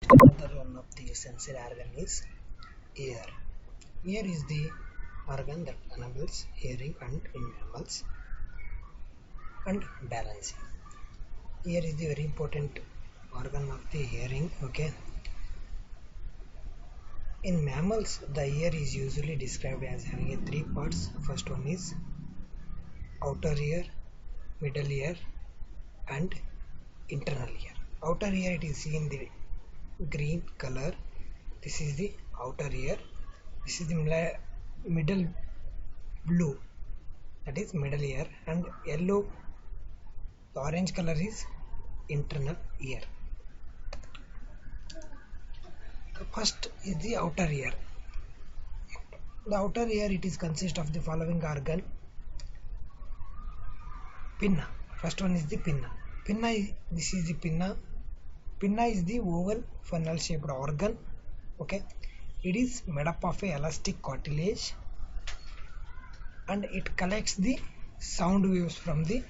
Another one of the sensory organ is ear. Ear is the organ that enables hearing and in mammals and balancing. Ear is the very important organ of the hearing. Okay, in mammals, the ear is usually described as having three parts. First one is outer ear, middle ear, and internal ear. Outer ear, it is seen the green color. This is the outer ear. This is the middle blue, that is middle ear, and yellow, the orange color is internal ear. The first is the outer ear. The outer ear, it is consist of the following organ. Pinna. First one is the pinna. This is the pinna. Pinna is the oval funnel shaped organ. Okay, it is made up of a elastic cartilage and it collects the sound waves from the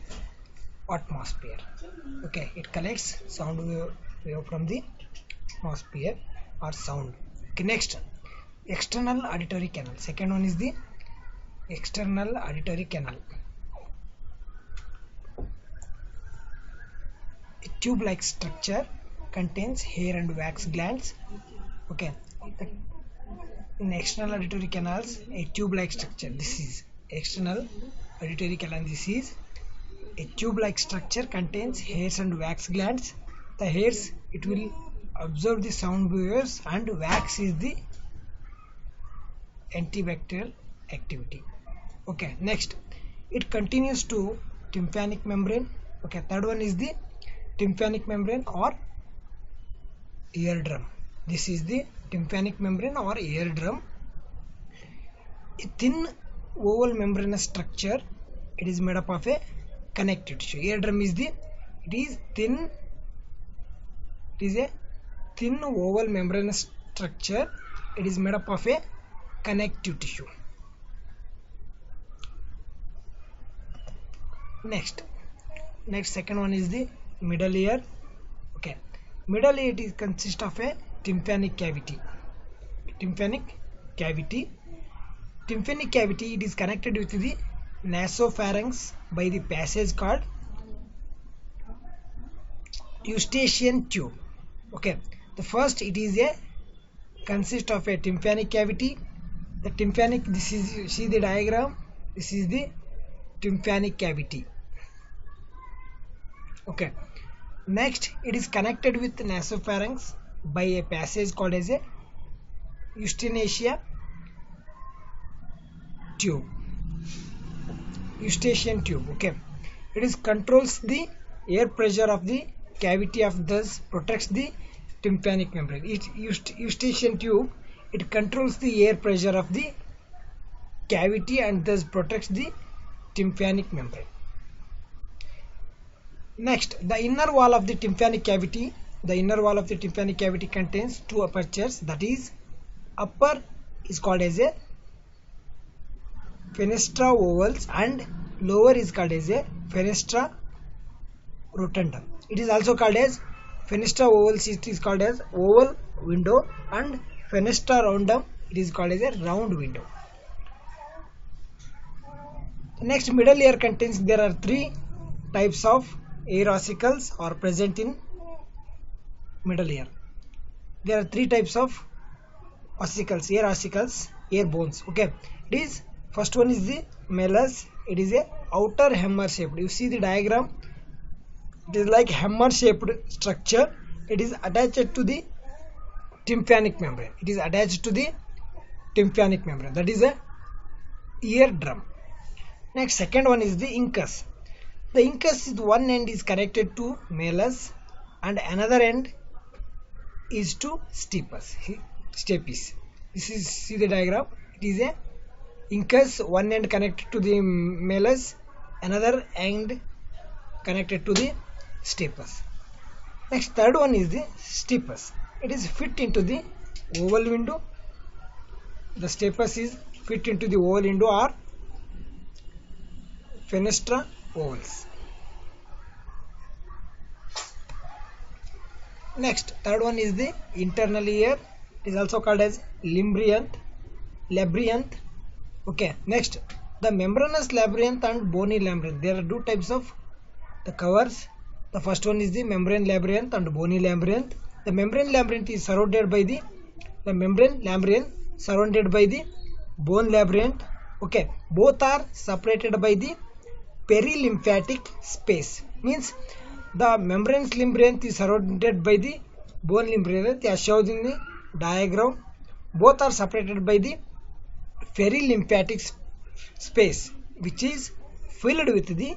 atmosphere. Okay, it collects sound wave from the atmosphere or sound. Okay, next, external auditory canal. Second one is the external auditory canal. A tube-like structure contains hair and wax glands. Okay, in external auditory canals, a tube-like structure. This is external auditory canal. This is a tube-like structure contains hairs and wax glands. The hairs, it will absorb the sound waves, and wax is the antibacterial activity. Okay, next, it continues to tympanic membrane. Okay, third one is the tympanic membrane or eardrum. This is the tympanic membrane or eardrum. A thin oval membranous structure. It is made up of a connective tissue. Eardrum is a thin oval membranous structure. It is made up of a connective tissue. Next, second one is the middle ear. Okay, middle ear, it consists of a tympanic cavity. Tympanic cavity, it is connected with the nasopharynx by the passage called eustachian tube. Okay, the first, it is a consist of a tympanic cavity. The tympanic, this is, you see the diagram, this is the tympanic cavity. Okay, next, it is connected with the nasopharynx by a passage called as a eustachian tube. Eustachian tube. Okay, it is controls the air pressure of the cavity, of thus protects the tympanic membrane. Eustachian tube, it controls the air pressure of the cavity and thus protects the tympanic membrane. Next, the inner wall of the tympanic cavity. The inner wall of the tympanic cavity contains two apertures. That is, upper is called as a fenestra ovals and lower is called as a fenestra rotunda. It is also called as fenestra ovals. It is called as oval window, and fenestra rotundum, it is called as a round window. The next, middle ear contains, there are three types of air ossicles are present in middle ear. There are three types of ossicles, air bones. Okay, it is, first one is the malleus. It is a outer hammer shaped. You see the diagram, it is like hammer shaped structure. It is attached to the tympanic membrane. That is a eardrum. Next, second one is the incus. The incus is, one end is connected to malleus and another end is to stapes. This is, see the diagram, it is a incus, one end connected to the malleus, another end connected to the stapes. Next, third one is the stapes. It is fit into the oval window. The stapes is fit into the oval window or fenestra ovals. Next, third one is the internal ear. It is also called as labyrinth. Okay. Next, the membranous labyrinth and bony labyrinth. There are two types of the covers. The first one is the membrane labyrinth and bony labyrinth. The membrane labyrinth is surrounded by the bone labyrinth. Okay. Both are separated by the perilymphatic space. Means the membrane labyrinth is surrounded by the bone labyrinth as shown in the diagram. Both are separated by the perilymphatic space, which is filled with the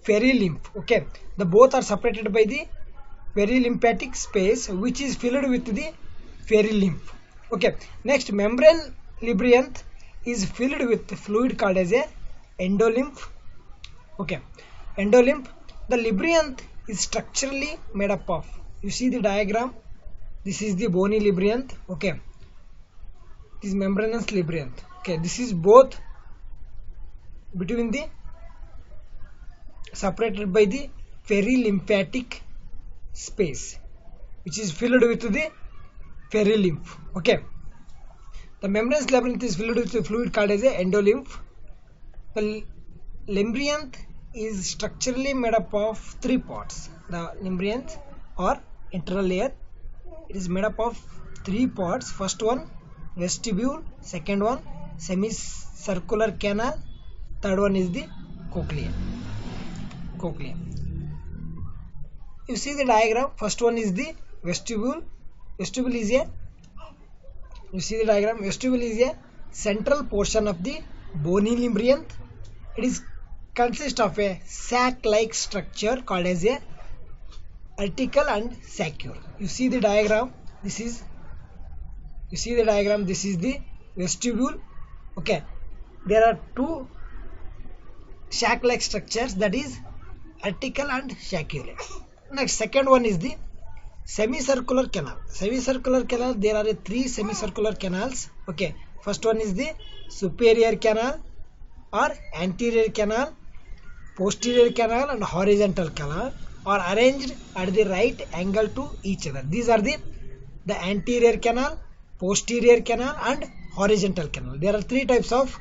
perilymph. Okay, the both are separated by the perilymphatic space, which is filled with the perilymph. Okay, next, membrane labyrinth is filled with fluid called as a endolymph. Okay, endolymph. The labyrinth is structurally made up of, you see the diagram, this is the bony labyrinth. Okay, this is membranous labyrinth. Okay, this is both between the separated by the perilymphatic space, which is filled with the perilymph. Okay, the membranous labyrinth is filled with the fluid called as a endolymph. The labyrinth is structurally made up of three parts. The labyrinth or internal layer, it is made up of three parts. First one, vestibule. Second one, semicircular canal. Third one is the cochlea. You see the diagram. First one is the vestibule. Vestibule is a, you see the diagram, vestibule is a central portion of the bony labyrinth. It is consists of a sac-like structure called as a article and saccule. You see the diagram. This is the vestibule. Okay, there are two sac-like structures, that is article and saccule. Next, second one is the semicircular canal. Semicircular canal, there are three semicircular canals. Okay, first one is the superior canal or anterior canal, posterior canal and horizontal canal are arranged at the right angle to each other. These are the anterior canal, posterior canal and horizontal canal. There are three types of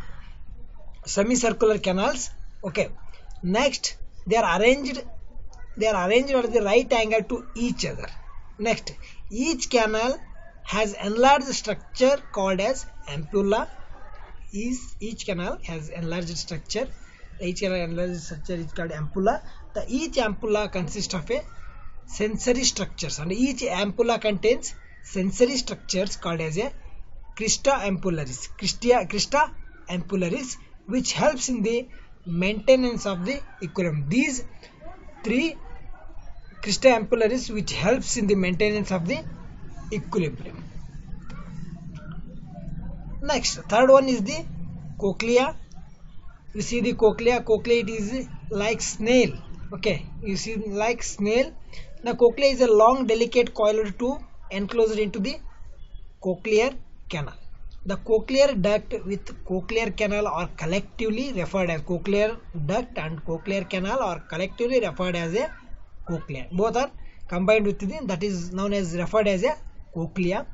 semicircular canals. Okay, next, they are arranged at the right angle to each other. Next, each canal has enlarged structure called as ampulla. Each canal has enlarged structure. Each canal is called ampulla. Each ampulla consists of a sensory structures, and each ampulla contains sensory structures called as a crista ampullaris, which helps in the maintenance of the equilibrium. These three crista ampullaris which helps in the maintenance of the equilibrium. Next, third one is the cochlea. You see the cochlea. It is like snail. Okay, you see like snail. Now cochlea is a long delicate coiled tube enclosed into the cochlear canal. The cochlear duct with cochlear canal are collectively referred as cochlear duct, and cochlear canal are collectively referred as a cochlea. Both are combined with the, that is known as referred as a cochlea.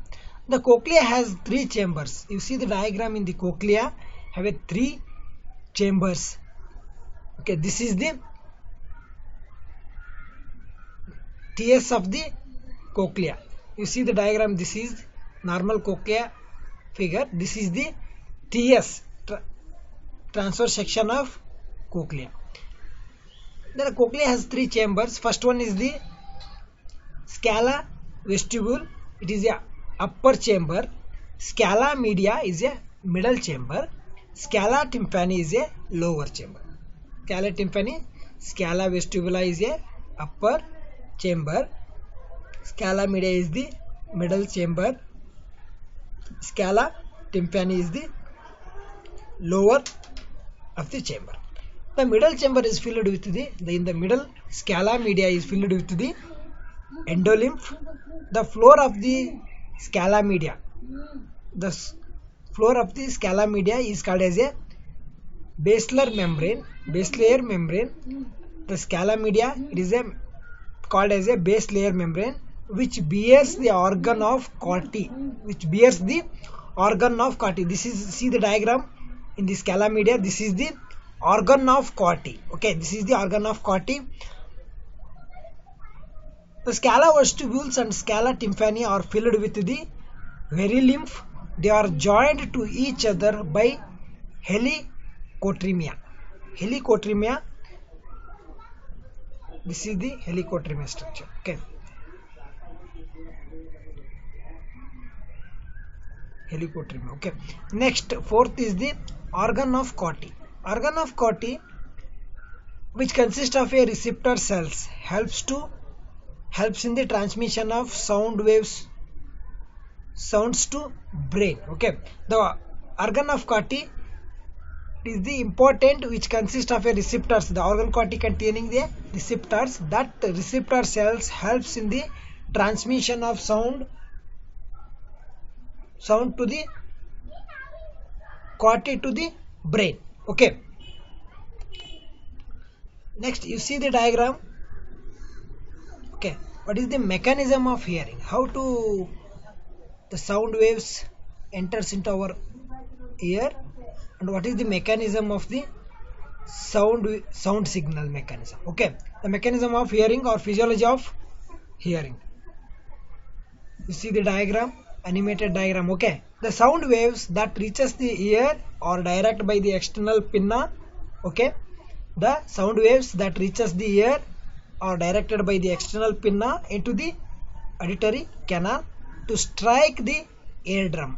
The cochlea has three chambers. You see the diagram in the cochlea have a three chambers. Okay, this is the TS of the cochlea. You see the diagram. This is normal cochlea figure. This is the TS, transverse section of cochlea. The cochlea has three chambers. First one is the scala vestibule. It is a upper chamber. Scala media is a middle chamber. Scala tympani is a lower chamber. Scala vestibula is a upper chamber. Scala media is the middle chamber. Scala tympani is the lower of the chamber. The middle chamber is filled with in the middle scala media is filled with the endolymph. The floor of the scala media, is called as a basilar membrane. The scala media, it is called as a base layer membrane. which bears the organ of Corti, which bears the organ of Corti. This is, see the diagram in the scala media, this is the organ of Corti. Okay, this is the organ of Corti. The scala vestibules and scala tympani are filled with the perilymph. They are joined to each other by helicotremia. Helicotremia. This is the helicotremia structure. Okay. Helicotremia. Okay. Next, fourth is the organ of Corti. Organ of Corti, which consists of a receptor cells, helps in the transmission of sounds to brain. Okay, the organ of Corti is the important, which consists of a receptors, the organ Corti containing the receptors. That receptor cells helps in the transmission of sound to the Corti to the brain. Okay, next you see the diagram. Okay, what is the mechanism of hearing? How to the sound waves enters into our ear, and what is the mechanism of the sound signal mechanism? Okay, the mechanism of hearing or physiology of hearing. You see the diagram, animated diagram. Okay, the sound waves that reaches the ear are directed by the external pinna. Okay, the sound waves that reaches the ear are directed by the external pinna into the auditory canal to strike the eardrum.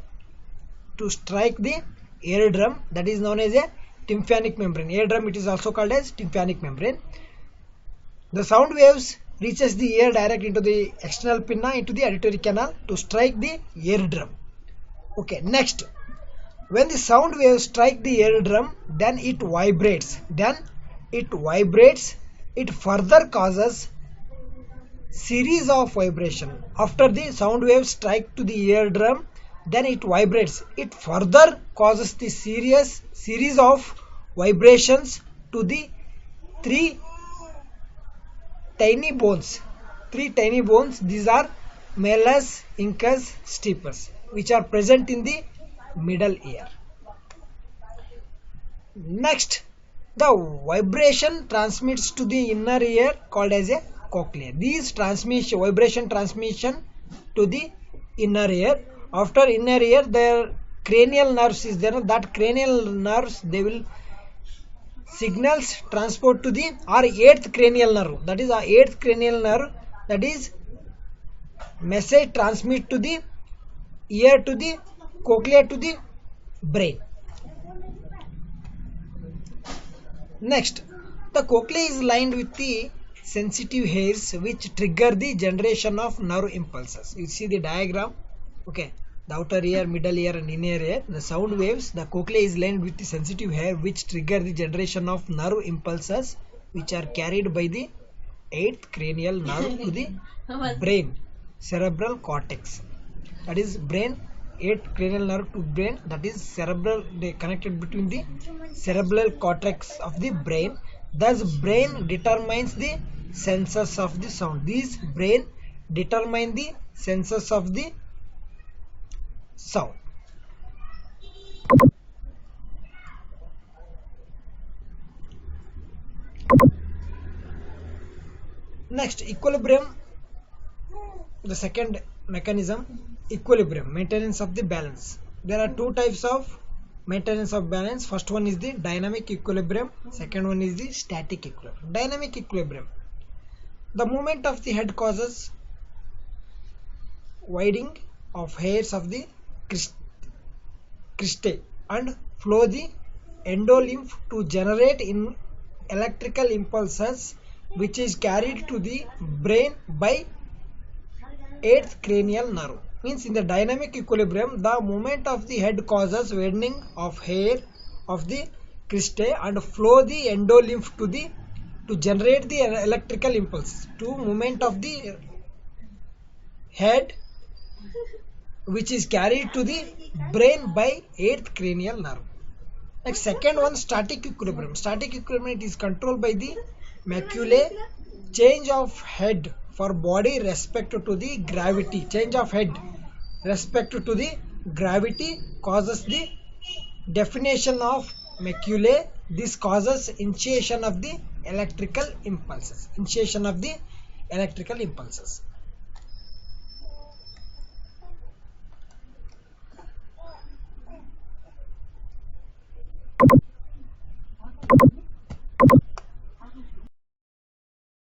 To strike the eardrum, that is known as a tympanic membrane. Eardrum, it is also called as tympanic membrane. The sound waves reaches the ear direct into the external pinna into the auditory canal to strike the eardrum. Okay, next, when the sound waves strike the eardrum, then it vibrates. It further causes series of vibration. After the sound waves strike to the eardrum, then it vibrates. It further causes the series of vibrations to the three tiny bones. These are malleus, incus, stapes, which are present in the middle ear. Next, the vibration transmits to the inner ear called as a cochlea. These vibration transmission to the inner ear. After inner ear, their cranial nerves is there. That cranial nerves, they will signals transport to the eighth cranial nerve. That is our eighth cranial nerve. That is message transmit to the ear to the cochlea to the brain. Next, the cochlea is lined with the sensitive hairs which trigger the generation of nerve impulses. You see the diagram. Okay, the outer ear, middle ear and inner ear. The sound waves, the cochlea is lined with the sensitive hair which trigger the generation of nerve impulses which are carried by the eighth cranial nerve to the brain, cerebral cortex. That is brain, eighth cranial nerve to brain, that is cerebral, they connected between the cerebral cortex of the brain. Thus brain determines the senses of the sound. These brain determine the senses of the sound. Next, equilibrium. The second mechanism, equilibrium, maintenance of the balance. There are two types of maintenance of balance. First one is the dynamic equilibrium, second one is the static equilibrium. Dynamic equilibrium, the movement of the head causes widening of hairs of the cristae and flow the endolymph to generate in electrical impulses which is carried to the brain by eighth cranial nerve. Means in the dynamic equilibrium, the movement of the head causes widening of hair of the cristae and flow the endolymph to generate the electrical impulse to movement of the head which is carried to the brain by eighth cranial nerve. Next, second one, static equilibrium. Static equilibrium, it is controlled by the maculae. Change of head for body respect to the gravity. Change of head respect to the gravity causes the definition of maculae. This causes initiation of the electrical impulses.